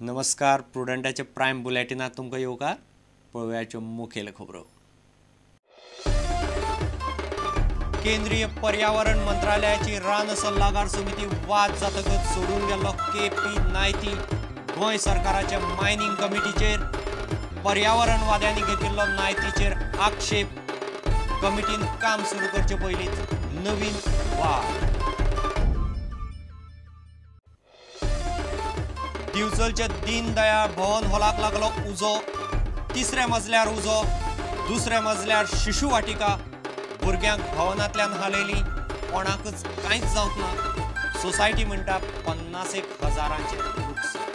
नमस्कार प्रुडंटाचे प्राइम बुलेटिनात तुमकां येवकार पळोवयाच्यो मुखेल खबरो। केंद्रीय पर्यावरण मंत्रालयाची रान सल्लागार समिती वाद जातकच सोडून गेल्लो केपी नायती गोंय सरकाराच्या मायनिंग कमिटीचेर पर्यावरणवाद्यांनी घेतिल्लो नायतीचेर आक्षेप। कमिटीन काम सुरू करचे पयलींच नवीन वाद। दिवचलच्या दीनदयाळ भवन हॉलाक लागलो उजो। तिसऱ्या मजल्यार उजो, दुसऱ्या मजल्यार शिशु वाटिका। भुरग्यांक भवनांतल्यान हालयली, कोणाकच कांयच जावंक ना। सोसायटी म्हणटा 50,000 लुकसाण।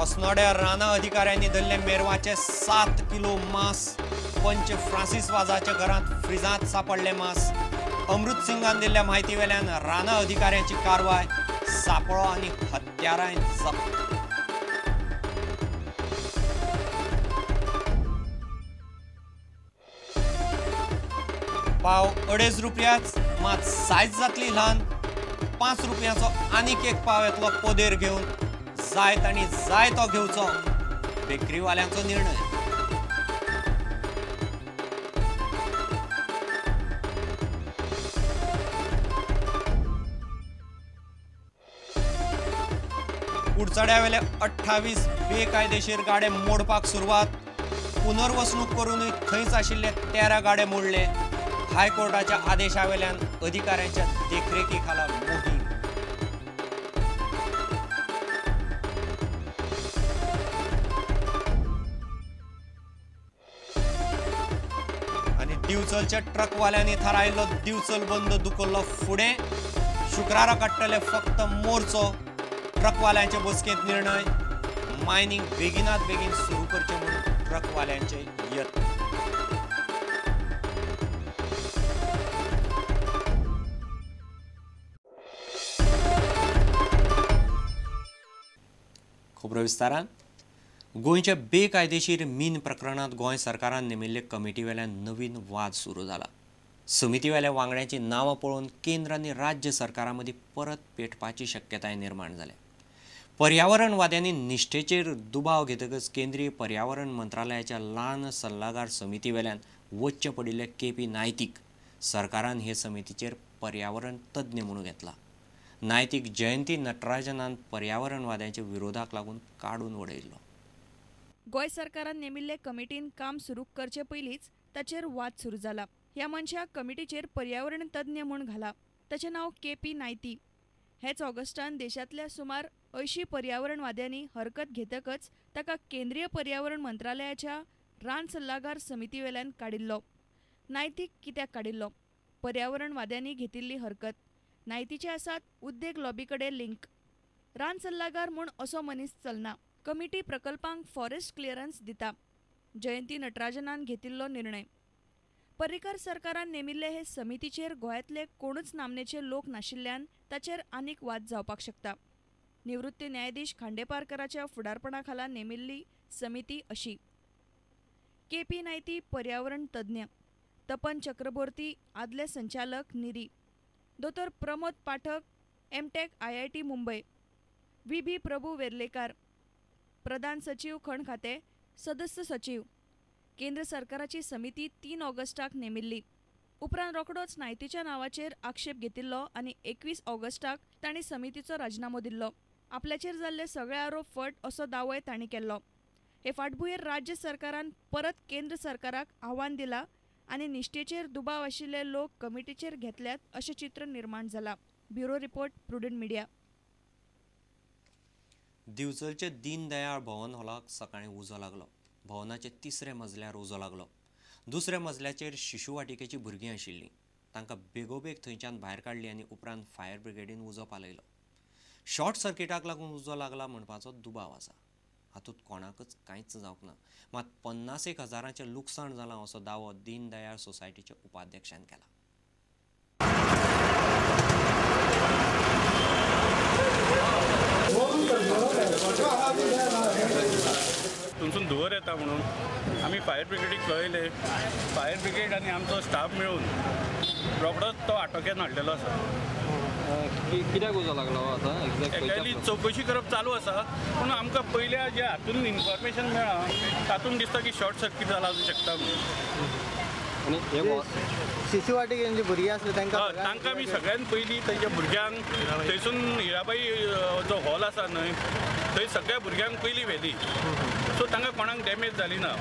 अस्नोड्या राना अधिकाऱ्यांनी धरले मेरवाचे 7 किलो मांस। पंच फ्रांसीस वाजाच्या घरांत फ्रिजांत सापडले मांस। अमृत सिंगान दिल्ल्या म्हायती वेल्यान राना अधिकाऱ्यांची कारवाय, सापळो आनी हत्यारां जप्त। पाव 2.5 रुपयाच, मात सायज जातली ल्हान। 5 रुपयाचो आनीक एक पाव येतलो पोदेर घेवन। जायत आनी जाय तो घेवचो, बेकरीवाल्यांचो निर्णय। कुडचड्यावेले 28 बेकायदेशीर गाडे मोडपाक सुरवात। पुनर्वसणूक करूनय थंयच आशिल्ले 13 गाडे मोडले। हायकोर्टाच्या आदेशावेल्यान अधिकाऱ्यांच्या देखरेखी खाला मोहीम। आनी दिवचलच्या ट्रकवाल्यांनी थारायल्लो दिवचल बंद धुकल्लो फुडें। शुक्रारा काडटले फक्त मोर्चो। ट्रकवाल्यांचे बसकेंत निर्णय, मायनिंग बेगिनात बेगीन सुरू करचे म्हणून ट्रकवाल्यांचे यत्न। खबरो विस्तारान। गोंयच्या बेकायदेशीर मीन प्रकरणात गोंय सरकारान नेमिल्ले कमिटी वेल्यान नवीन वाद सुरू जाला। समितीवेल्या वांगड्यांची नांवां पळोवन केंद्र आनी राज्य सरकारां मदीं परत पेटपाची शक्यताय निर्माण जाल्या। पर्यावरणवाद्यांनी निश्ठेचेर दुबाव घेतकच केंद्रीय पर्यावरण मंत्रालयाच्या ल्हान सल्लागार समिती वेल्यान वच्चे पडिल्ले केपी नायतीक सरकारान हे समितीचेर पर्यावरण तज्ञ म्हणून घेतला। नायतीक जयंती नटराजनान पर्यावरणवाद्यांच्या विरोधाक लागून काडून उडयल्लो। गोंय सरकारान नेमिल्ले कमिटीन काम सुरू करचे पयलींच ताचेर वाद सुरू जाला। ह्या मनशाक कमिटीचेर पर्यावरण तज्ञ म्हूण घाला। ताचें नांव केपी नायती। हेच ऑगस्टान देशांतल्या सुमार 80 पर्यावरणवाद्यांनी हरकत घेतकच ताका केंद्रीय पर्यावरण मंत्रालयाच्या रान सल्लागार समिती वेल्यान काडिल्लो। नायतीक कित्याक काडिल्लो? पर्यावरणवाद्यांनी घेतिल्ली हरकत। नायतीचे आसात उद्देग लॉबी कडेन लिंक। रान सल्लागार म्हूण असो मनीस चलना। कमिटी प्रकल्पांक फॉरेस्ट क्लियरन्स दिता। जयंती नटराजनान घेतिल्लो निर्णय। पर्रीकार सरकारान नेमिल्ले हे समितीचेर गोंयांतले कोणूच नामनेचे लोक नाशिल्ल्यान ताचेर आनीक वाद जावपाक शकता। निवृत्त न्यायाधीश खांडेपारकाराच्या फुडारपणा खाला नेमिल्ली समिती अशी। केपी नायती पर्यावरण तज्ञ, तपन चक्रबोर्ती आदले संचालक निरी, दोतोर Pramod Pathak MTech IIT Mumbai, VB Prabhu Verlekar, प्रधान सचिव खण खाते, सदस्य सचिव। केंद्र सरकाराची समिती 3 ऑगस्टाक नेमिल्ली। उपरांत रोखडोच नायतीच्या नांवाचेर आक्षेप घेतिल्लो आनी 21 ऑगस्टाक तांणी समितीचो राजिनामो दिल्लो। आपल्याचेर जाल्ले सगळे आरोप फट असो दावोय तांणी केल्लो। हे फाटभुंयेर राज्य सरकारान परत केंद्र सरकाराक आव्हान दिला आनी निश्ठेचेर दुबाव आशिल्ले लोक कमिटीचेर घेतल्यात अशें चित्र निर्माण जाला। Bureau report Prudent Media. दिवचलचे दीनदयाळ भवन हॉलाक सकाळीं उजो लागलो। भवनाचे 3ऱ्या मजल्यार उजो लागलो। दुसऱ्या मजल्याचेर शिशु वाटिकेची भुरगीं आशिल्लीं। तांकां बेगोबेग थंयच्यान भायर काडली आनी उपरांत फायर ब्रिगेडीन उजो पालयलो। शॉर्ट सर्किटाक लागून उजो लागला म्हणपाचो दुबाव आसा। हातूंत कोणाकच कांयच जावंक ना, मात 50,000 लुकसाण जालां असो दावो दीनदयाळ सोसायटीच्या उपाध्यक्षान केला। थंयसून धुंवर येता म्हणून आमी फायर ब्रिगेडीक कळयलें। फायर ब्रिगेड आनी आमचो स्टाफ मेळून रोखडोच तो आटोक्यात हाडलेलो आसा. कित्याक उजो लागलो आता एक्चुअली चौकशी करप चालू आसा, पूण आमकां पयल्या जे हातून इन्फॉर्मेशन मेळ्ळा तातूंत दिसता की शॉर्ट सर्कीट जाला आसूं शकता म्हणून. आनी हे शिशुवाटीक जे भुरगीं आसले तांकां आमी सगळ्यान पयलीं तेंच्या भुरग्यांक थंयसून हिराबाई जो हॉल आसा न्हय थंय सगळ्या भुरग्यांक पयलीं व्हेली, सो तांकां कोणाक डॅमेज जाली ना.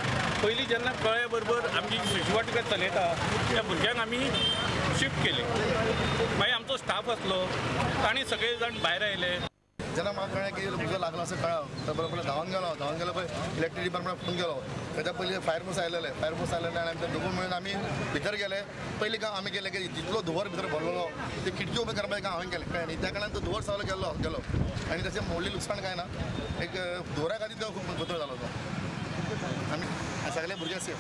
पयलीं जेन्ना कळ्ळे बरोबर आमची शिशुवाटिका चलयता त्या भुरग्यांक आमी शिफ्ट केली. मागीर आमचो स्टाफ आसलो तांणी सगळे जाण भायर आयले. जेन्ना म्हाका कळ्ळें की उजो लागलो असं कळ्ळो तर बरोबर धांवन गेलो पळय इलेक्ट्रीक डिपार्टमेंट फोन केलो. तेच्या पयलीं फायर फोर्स आयलेले आनी आमचे दोगूय मेळून आमी भितर गेले. पयलीं काम आमी केलें की जितलो धुंवर भितर भरलेलो ते खिडकी उबे करपाचें काम हांवें केलें कळ्ळें न्ही. त्या कारणान तो धुंवर सगळो गेलो आनी तशें व्हडली लुकसाण काय ना. एक धुंवरा खातीर तो खूब बदल जालो तो. आमी सगळे भुरगे सेफ.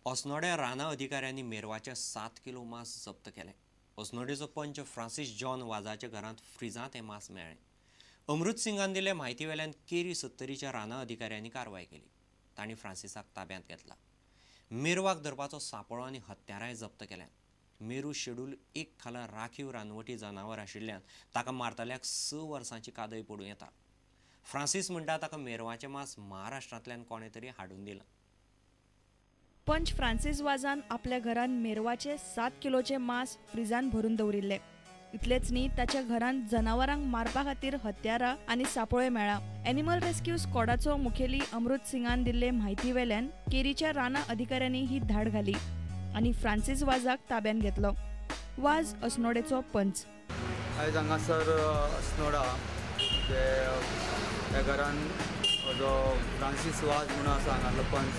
अस्नोड्या राना अधिकाऱ्यांनी मेरवाचे 7 किलो मांस जप्त केले. अस्नोडेचो पंच फ्रांसीस जॉन वाजाच्या घरांत फ्रिजांत हें मांस मेळ्ळें. अमृत सिंगान दिले म्हायती वेल्यान केरी 70च्या राना अधिकाऱ्यांनी कारवाय केली. तांणी फ्रांसिसाक ताब्यांत घेतला. मेरवाक धरपाचो सांपळो आनी हत्यारांय जप्त केल्यात. मेरू शेड्यूल 1 खाला राखीव रानवटी जनावर आशिल्ल्यान ताका मारतल्याक 6 वर्सांची कादय पडूं येता. फ्रांसीस म्हणटा ताका मेरवाचें मांस महाराष्ट्रांतल्यान कोणे तरी हाडून दिलां. पंच फ्रांसीस वाजान आपल्या घरान मेरवाचे 7 किलोचे मांस फ्रिजान भरून दवरिल्ले. इतलेच न्ही, ताच्या घरान जनावरांक मारपा खातीर हत्यारां आनी सांपळोय मेळ्ळा. एनिमल रेस्क्यू स्क्वॉडाचो मुखेली अमृत सिंगान दिल्ले म्हायती वेल्यान केरीच्या राना अधिकाऱ्यांनी ही धाड घाली आनी फ्रांसीस वाजाक ताब्यात घेतलो. वाज अस्नोडेचो पंच. आयज हांगासर अस्नोडा त्या घरान जो फ्रांसीस वाज म्हणून आसा हांगासलो पंच,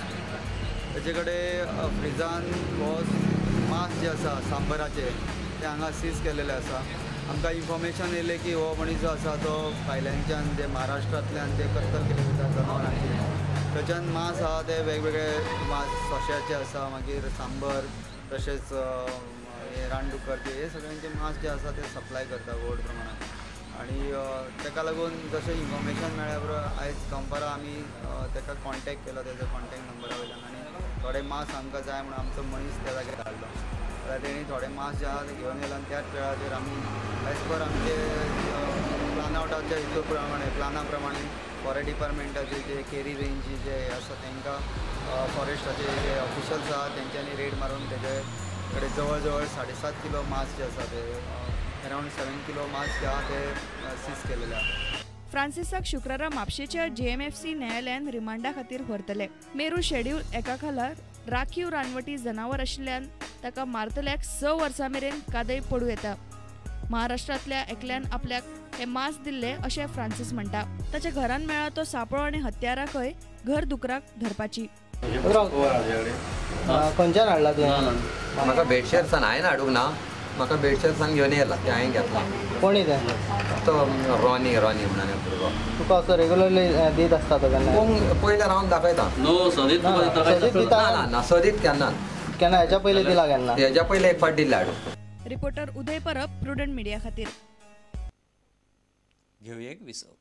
तेजे कडेन फ्रिजान हो मांस जे आसा सांबराचे ते हांगा सीज केलेले आसा. आमकां इन्फॉर्मेशन येयलें की हो मनीस जो आसा तो भायल्यांच्यान जे महाराष्ट्रांतल्यान जे कत्तल केले वयता जनावरांची, थंयच्यान मांस आहा ते वेगवेगळे मांस सोश्याचे आसा, मागीर सांबर, तशेंच हे रानडुकरचे, हे सगळ्यांचे मांस जे आसा ते सप्लाय करता व्हड प्रमाणांत. आनी ताका लागून जशें इन्फॉर्मेशन मेळ्ळ्या बरोबर आयज दनपारां आमी ताका कॉन्टॅक्ट केलो तेजो कॉन्टॅक्ट नंबरा वयल्यान आनी थोडे मांस आमकां जाय म्हणून आमचो मनीस त्या जाग्यार धाडलो. जाल्यार तेणी थोडे मांस जे आहा ते घेवन येयला आनी त्याच वेळाचेर आमी एज पर आमचे प्लान आवटाच्या हितू प्रमाणे प्लाना प्रमाणे फॉरेस्ट डिपार्टमेंटाचे जे केरी रेंज जे आसा तांकां फॉरेस्टाचे जे ऑफिशल्स आहा तेंच्यांनी रेड मारून तेजे कडेन जवळ जवळ 7.5 किलो मांस जे आसा ते अरावंड 7 किलो मांस जे आहा ते सीज केलेले आहा. फ्रांसिसाक शुक्रारा म्हापशेच्या JMFC न्यायालयान रिमांडा खातीर व्हरतले. मेरू शेड्यूल 1 खाला राखीव रानवटी जनावर आशिल्ल्यान ताका मारतल्याक 6 वर्सां मेरेन कादय पडूं येता. महाराष्ट्रांतल्या एकल्यान आपल्याक हे मांस दिल्ले अशें फ्रांसीस म्हणटा. ताच्या घरान मेळ्ळा तो सांपळो आनी हत्यारांकय घर दुकराक धरपाची. खंयच्यान हाडला तुवें? म्हाका बेडशेरसान हांवें हाडूंक ना, म्हाका बेडशेरसान घेवन येयला ते हांवें घेतला. कोणी ते? तो रॉनी म्हणून एक भुरगो. तुका असो रेगुलरली दीत आसता तो केन्ना? पयले रावन दाखयता. ना सदीत केन्ना. केन्ना हेच्या पयलीं दिला केन्ना? हेच्या पयले एक फावट दिला हाडून. रिपोर्टर उदय परब, प्रुडंट मिडिया खातीर. घेवया एक विसव.